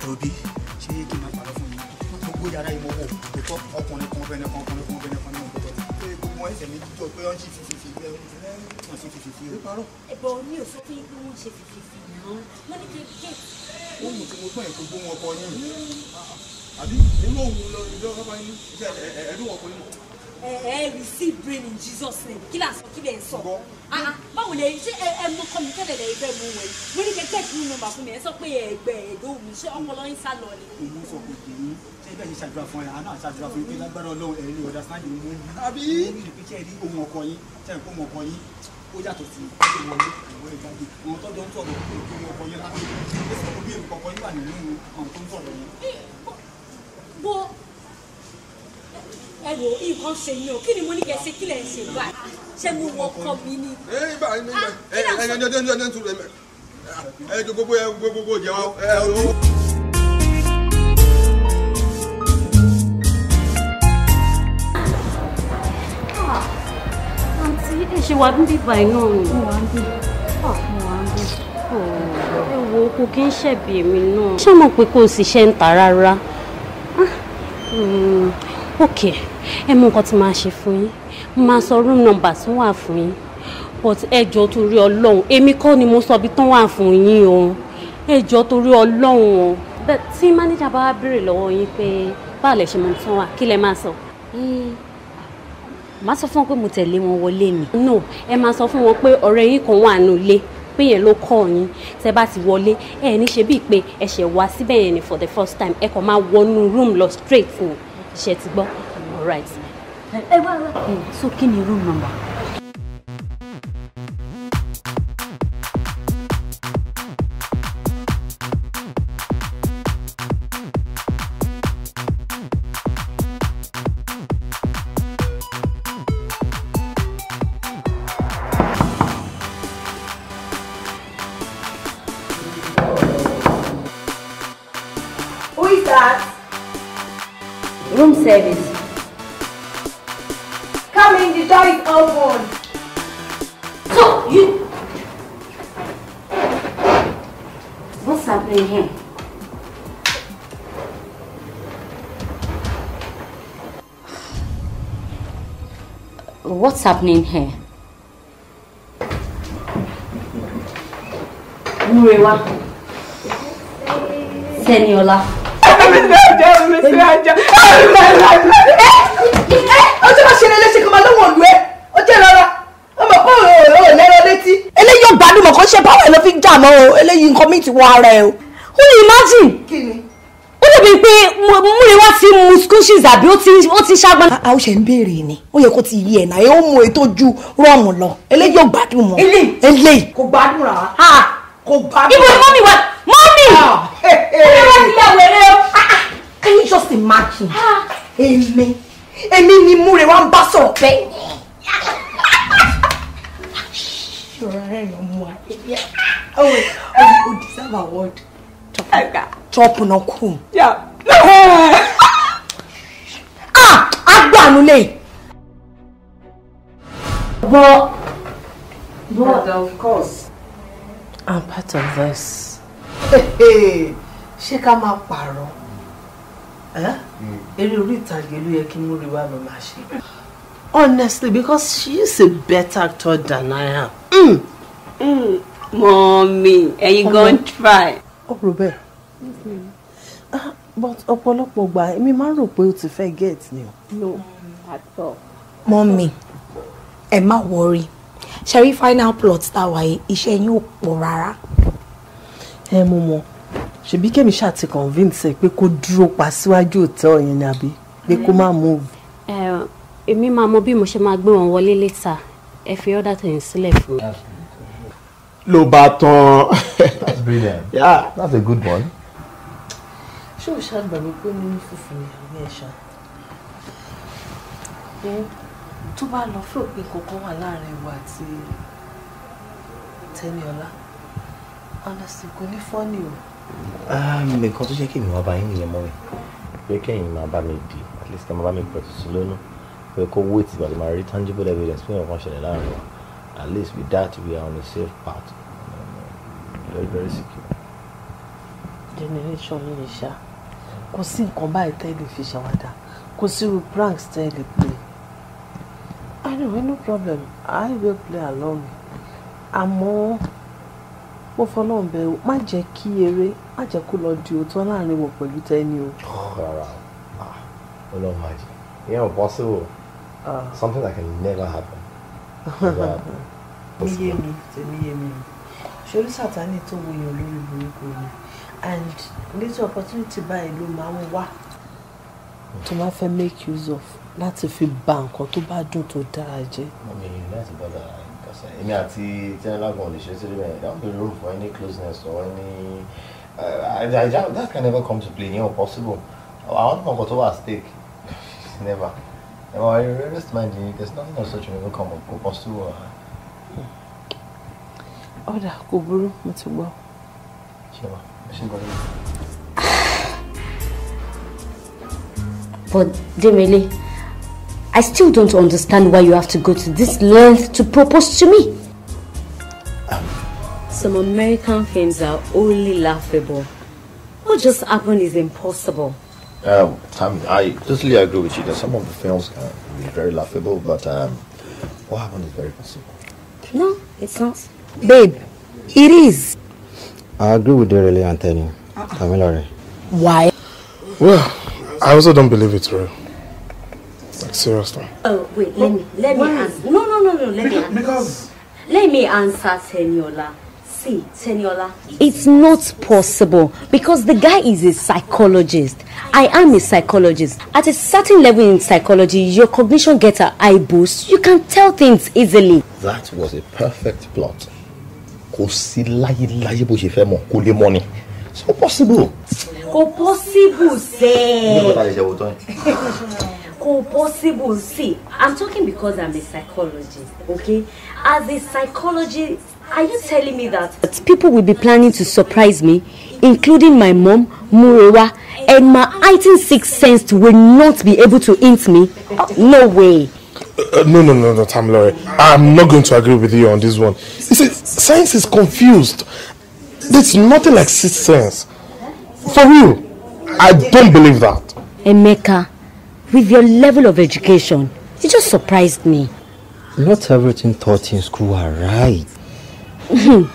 Tobi ṣé kí n máa parọ́ fún mi gbogbo yàrá ìmọ̀wò tó tọ́ ọkùnrin kan bẹ́ẹ̀ kan ọkùnrin kan bẹ́ẹ̀ kan ní ọ̀pọ̀tọ̀ pé gbogbo ẹsẹ̀ mi tó pé wọ́n ṣe fìfìfì wọ́n ṣe fìfìfì rí parọ́. ẹ̀bọ̀ mi ò sọ pé wọ́n ṣe fìfìfì náà wọ́n ní kí n gé. wọ́n mú tí mo gbọ́ ètò gbóhùn ọkọ yín àbí nínú òun lọ ìjọ ọkọ yín ẹ̀ẹ́dùn ọkọ yín. Receive brain in Jesus name kí là ń sọ kí lè ń sọ báwo lè ṣe mú kọ́ mi tẹ́lẹ̀ lẹ́yìn fẹ́ mú wẹ̀ mo ní kẹ́kẹ́ tí mo nọ́mbà fún mi ẹ sọ pé ẹgbẹ́ ẹ̀dọ́ mi ṣé ọpọlọ yín sá lọ ni. èmi sọ pé kì í ṣe bẹ́ẹ̀ ni ṣàdúrà fún ẹ àná ṣàdúrà fún yín lágbára Ọlọ́run ẹ̀rí ni ọ̀dà sáàjì mú àbí ìpínlẹ̀ rí ohun ọkọ yín ṣẹ́yìn fún ohun ọkọ yín ó yàtọ̀ sí ilé wọlé ìwé ìjáde ohun tọ́jọ́ ń sọ̀rọ̀ ohun ọkọ yín láti ó sọ pé bí èmi kọ̀ọ̀kan yín wà nínú ohun tó ń sọ̀rọ̀ yín. bó ẹ wò nǹkan ṣe yín o kí ni mo ní kẹ́ ṣe kí lẹ ń ṣe báyìí ṣé mo wọ ọkọ mi ni. gbogbo jẹ wa. àǹtí ẹ ṣe wà níbí báyìí náà ni. mo wà ń bí. ẹ wo kò kí ń ṣẹ̀bi èmi náà. ṣé mo pé kò sì ṣe ń ta rárá. ok ẹ mọ nǹkan tí màá ṣe fún yín mo máa sọ room number tí wọ́n wà fún yín but ẹ jọ̀ọ́ torí Ọlọ́run èmi kọ́ ni mo sọ ibi tán wà fún yín o ẹ jọ̀ọ́ torí Ọlọ́run o bẹ́ẹ̀ tí manager bá wá béèrè lọ́wọ́ yín pé báwo lẹ ṣe mọ̀ tán wà kí lẹ máa sọ. màá sọ fún wọn pé mo tẹ̀lé wọn wọlé ni. no ẹ máa sọ fún wọn pé ọ̀rẹ́ yín kan wà nù ilé pé yẹn ló kọ́ yín tẹ́ bá ti wọlé ẹ ní ṣe bíi pé ẹ ṣẹ̀ wá síbẹ̀ yẹn ni for the first time ẹ kàn máa wọnú room lọ straight ni ṣe ti gbọ́ alright. wá so kí ni room number. Who is that? Room service. Come in, the door is open. So, you... What's happening here? What's happening here? Murewa. Seniola. Ọjọ́ máa ṣe ní ẹlẹ́sìn kan máa lọ́wọ́ òlú ẹ̀ ó jẹ́ rárá ọmọ kó o lẹ́rọ létí. Eléyìí ò gbádùn mọ̀ kó ṣe báwo ẹ̀ ló fi ń jà mọ́ o eléyìí nǹkan míì ti wọ ara ẹ̀ o. Ó ní imagine. Kí ni? Ó dàbí pé Murewa ti mu squishes àbí ó ti ṣàgbọ́n. A ó ṣe ń béèrè ni ó yẹ kó ti yí ẹ̀ náà ó mú ètò ju rọ́ọ̀mù lọ eléyìí ò gbádùn mọ́. Eléyìí kò gbádùn rárá. Kò gbádùn. Ibo ni mọ́mì wà? Mọ́mì! Murewa ti yà wẹ̀rẹ̀ o. Can you just imagine? Èmi ni Murewa ń bá sọ̀rọ̀ bẹ́ẹ̀. Ṣọ́ra rẹ̀ lọ mú wa. O deserve award. Chop náà kù. Agbànulẹ̀. But of course, I'm part of this. Ṣé ká máa pààrọ̀? Eré orí ìtàgé ló yẹ kí Murewa lọ máa ṣe. Honestly, because she is a better actor than I am. Mommy, ẹ̀yin gan try. Ọ̀rọ̀ bẹ́ẹ̀. But ọ̀pọ̀lọpọ̀ gbà èmi máa ń rò pé o ti fẹ́ get ni o. No, at all. Mọ́mì, ẹ má worry. Ṣẹ́rí final plot tá a wáyé iṣẹ́ yín ò pọ̀ rárá. Ẹ mú mọ́. Ṣebí kẹ́mi ṣáà ti convince ẹ pé kó dúró pa síwájú hotel yẹn ni àbí pé kó má move. Èmi máa mọ bí mo ṣe máa gbé wọn wọlé later ẹ fi order tó yín sílẹ̀ fún mi. Ló bá tán. That's brilliant. Yeah, that's a good one. Ṣé o ṣàgbàgbé pé mo ní fùfú ní àwọn ẹ̀ṣá? Tó bá lọ fún òpin kọ̀ọ̀kan wà láàrin wa àti Tẹ́níọlá. Honestly, kò ní fọ́ọ̀nì o. Nǹkan tó jẹ́ kí èmi wá bá yín nìyẹn mọ́ mi pé kẹ́yìn máa bá mi dì at least kẹ́ máa bá mi pẹ̀tù sí lónú pé kó wait ìgbà tó máa rí tangible evidence pé nǹkan ṣẹlẹ̀ láàrin wa at least with that we are on a safe path very very secure. generation yìí ṣá kò sí nǹkan báyìí tẹ́lẹ̀ fi ṣàwádà kò sí irú pranks tẹ́lẹ̀ play. Anyway, no problem. I will play along. Àmọ́ mo fọlọ́n bẹ̀ má jẹ́ kí eré má jẹ́ kó lọ di òótọ́ láàrin wọ̀ pẹ̀lú tẹ́ni o. Rárá, Ọlọ́run má jẹ́. Ìyẹn ò possible. Something that can never happen. Mi yé mi. Ṣorí Sátánì tó wo èèyàn lórí burúkú ni. And little opportunity báyìí ló máa ń wá. Tó máa fẹ́ make use of láti fi bà nǹkan tó bá dùn tó dára jẹ́. Mọ̀mí láti bọ́dà ìkọsẹ̀. Èmi àti Tẹ́lágbọ̀n lè ṣe sílẹ̀ bẹ́ẹ̀. There won't be room for any closeness or any. That can never come to play. It's impossible. I want to go to at stake. Never. Rest mind you, there's nothing of such will come up. Possible. Ọ̀dà kò burú mo ti gbọ́. But Demele, I still don't understand why you have to go to this length to propose to me. Some American films are only laughable. What just happened is impossible. Tammy, I totally agree with you that some of the films can be very laughable, but what happened is very possible. No, it's not. Babe, it is. I agree with Derele and Tenny. Tamilore. Why? Well, I also don't believe it's real. Like, seriously. Oh, wait, let me answer. No, let me answer Teniola. See, Teniola, it's not possible because the guy is a psychologist. I am a psychologist. At a certain level in psychology, your cognition gets a high boost. You can tell things easily. That was a perfect plot. So possible. Possible, say. Possible, see. I'm talking because I'm a psychologist, okay? As a psychologist, are you telling me that people will be planning to surprise me, including my mom, Murewa, and my heightened sixth sense will not be able to hint me? No way. No, Tamilore. I'm not going to agree with you on this one. You see, science is confused. There's nothing like sixth sense. For real, I don't believe that. Emeka, with your level of education, you just surprised me. Not everything taught in school are right.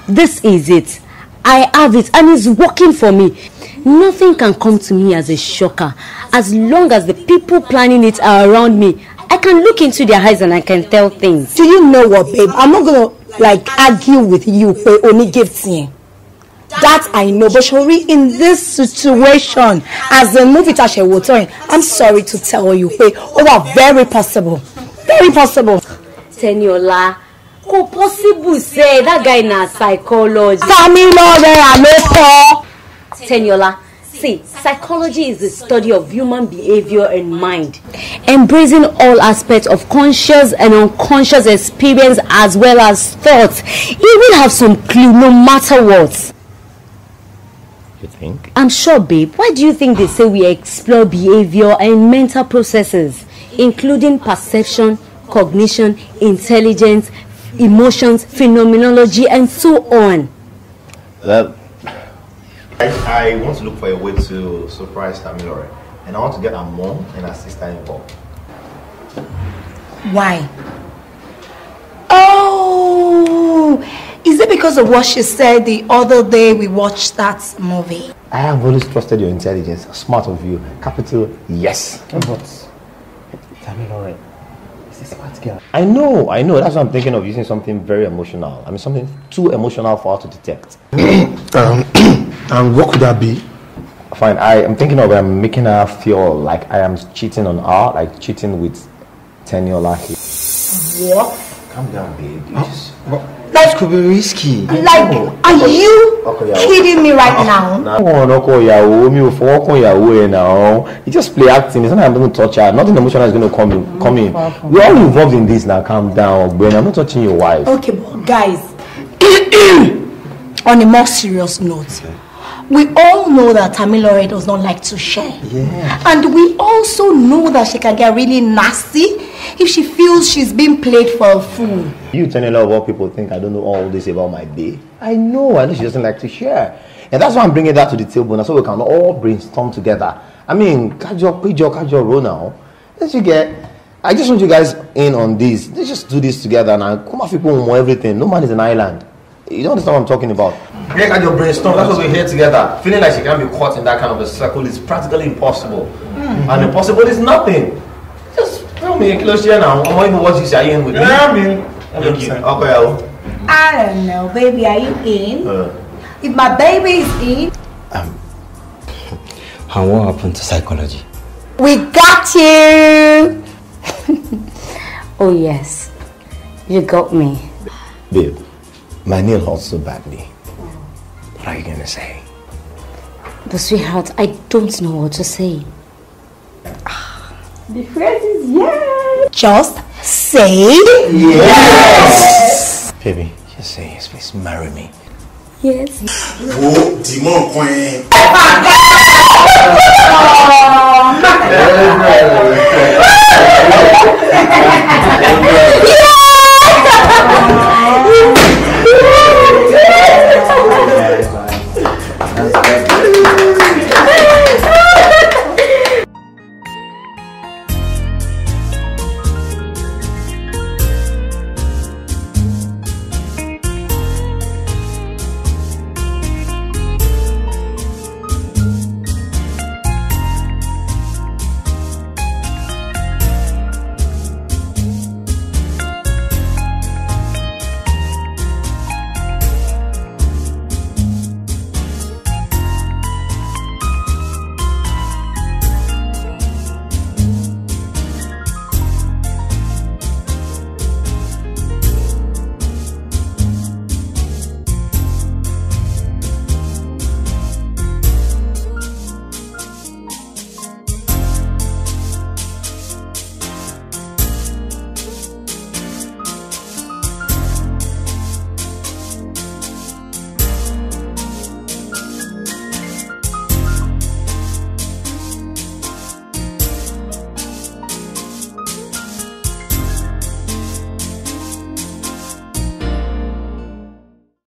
This is it. I have it and it's working for me. Nothing can come to me as a shocker. As long as the people planning it are around me, I can look into their eyes and I can tell things. Do you know what, babe? I'm not gonna argue with you for only gifting. That I know, but Shori, in this situation, as a movie Tashe, I'm sorry to tell you, very possible. Very possible. Teniola, how possible say that guy na psychology? Teniola, see, psychology is the study of human behavior and mind, embracing all aspects of conscious and unconscious experience as well as thoughts. He will have some clue no matter what. You think? I'm sure, babe. Why do you think they say we explore behavior and mental processes, including perception, cognition, intelligence, emotions, phenomenology, and so on? Well, I want to look for a way to surprise Tamilore, and I want to get her mom and her sister involved. Why? Oh, is it because of what she said the other day we watched that movie? I have always trusted your intelligence. Smart of you. Capital yes. But Tamilore, is a smart girl. I know. That's why I'm thinking of using something very emotional. I mean, something too emotional for her to detect. And what could that be? Fine. I am thinking of making her feel like I am cheating on her, like cheating with Teniola. What? Calm down, babe. That could be risky. Are you kidding me right now? You just play acting. It's not like I'm going to touch her. Nothing emotional is going to come in. We're all involved in this now. Calm down, Ben. I'm not touching your wife. Okay, but guys, on a more serious note, we all know that Tamilore does not like to share. Yeah. And we also know that she can get really nasty if she feels she's being played for a fool. You telling a lot of what people think I don't know all this about my day. I know she doesn't like to share. And that's why I'm bringing that to the table now, so we can all brainstorm together. I mean, casual roll now. Let's you get. I just want you guys in on this. Let's just do this together now. Come on, people know everything. No man is an island. You don't understand what I'm talking about. Yeah, casual brainstorm. That's what we're here together. Feeling like she can't be caught in that kind of a circle is practically impossible. And impossible is nothing. Just tell me, close here now. I'm not even what you say in with me. Yeah, I mean. Thank you. Okay, I don't know, baby. Are you in? If my baby is in, and what happened to psychology? we got you. Oh yes, you got me. Babe, my nail hurts so badly. What are you gonna say? But sweetheart, I don't know what to say. The phrase is yes. Just say yes. Baby, just say yes, please marry me. Yes. Oh, Demon Queen.